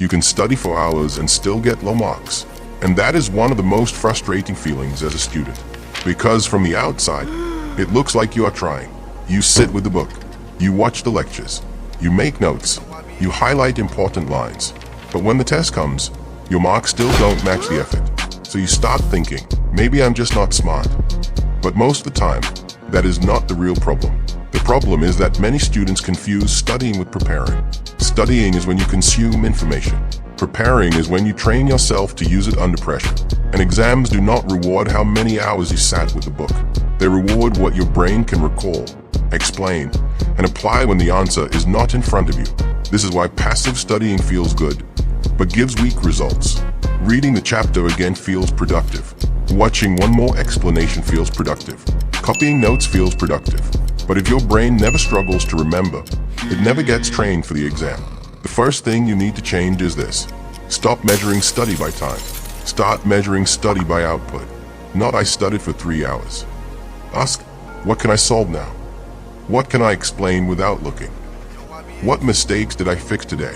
You can study for hours and still get low marks. And that is one of the most frustrating feelings as a student. Because from the outside, it looks like you are trying. You sit with the book. You watch the lectures. You make notes. You highlight important lines. But when the test comes, your marks still don't match the effort. So you start thinking, maybe I'm just not smart. But most of the time, that is not the real problem. The problem is that many students confuse studying with preparing. Studying is when you consume information. Preparing is when you train yourself to use it under pressure. And exams do not reward how many hours you sat with the book. They reward what your brain can recall, explain, and apply when the answer is not in front of you. This is why passive studying feels good, but gives weak results. Reading the chapter again feels productive. Watching one more explanation feels productive. Copying notes feels productive. But if your brain never struggles to remember, it never gets trained for the exam. The first thing you need to change is this. Stop measuring study by time. Start measuring study by output. Not I studied for 3 hours. Ask, what can I solve now? What can I explain without looking? What mistakes did I fix today?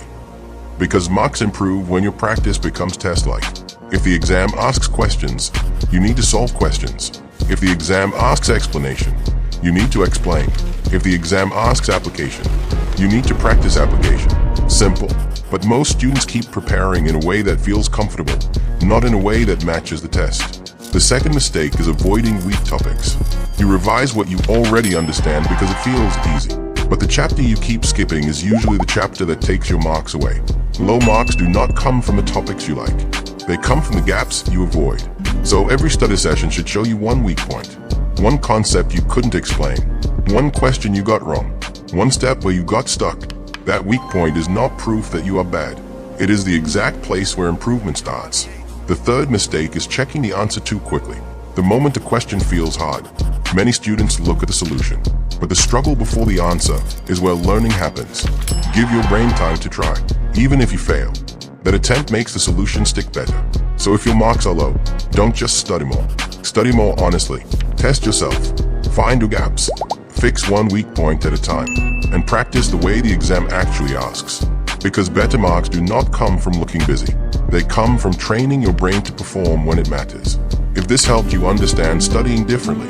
Because marks improve when your practice becomes test-like. If the exam asks questions, you need to solve questions. If the exam asks explanation, you need to explain. If the exam asks application, you need to practice application. Simple. But most students keep preparing in a way that feels comfortable, not in a way that matches the test. The second mistake is avoiding weak topics. You revise what you already understand because it feels easy. But the chapter you keep skipping is usually the chapter that takes your marks away. Low marks do not come from the topics you like. They come from the gaps you avoid. So every study session should show you one weak point. One concept you couldn't explain. One question you got wrong. One step where you got stuck. That weak point is not proof that you are bad. It is the exact place where improvement starts. The third mistake is checking the answer too quickly. The moment a question feels hard, many students look at the solution. But the struggle before the answer is where learning happens. Give your brain time to try, even if you fail. That attempt makes the solution stick better. So if your marks are low, don't just study more. Study more honestly. Test yourself. Find your gaps. Fix one weak point at a time. And practice the way the exam actually asks. Because better marks do not come from looking busy. They come from training your brain to perform when it matters. If this helped you understand studying differently,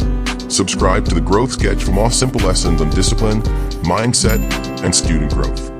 subscribe to the Growth Sketch for more simple lessons on discipline, mindset, and student growth.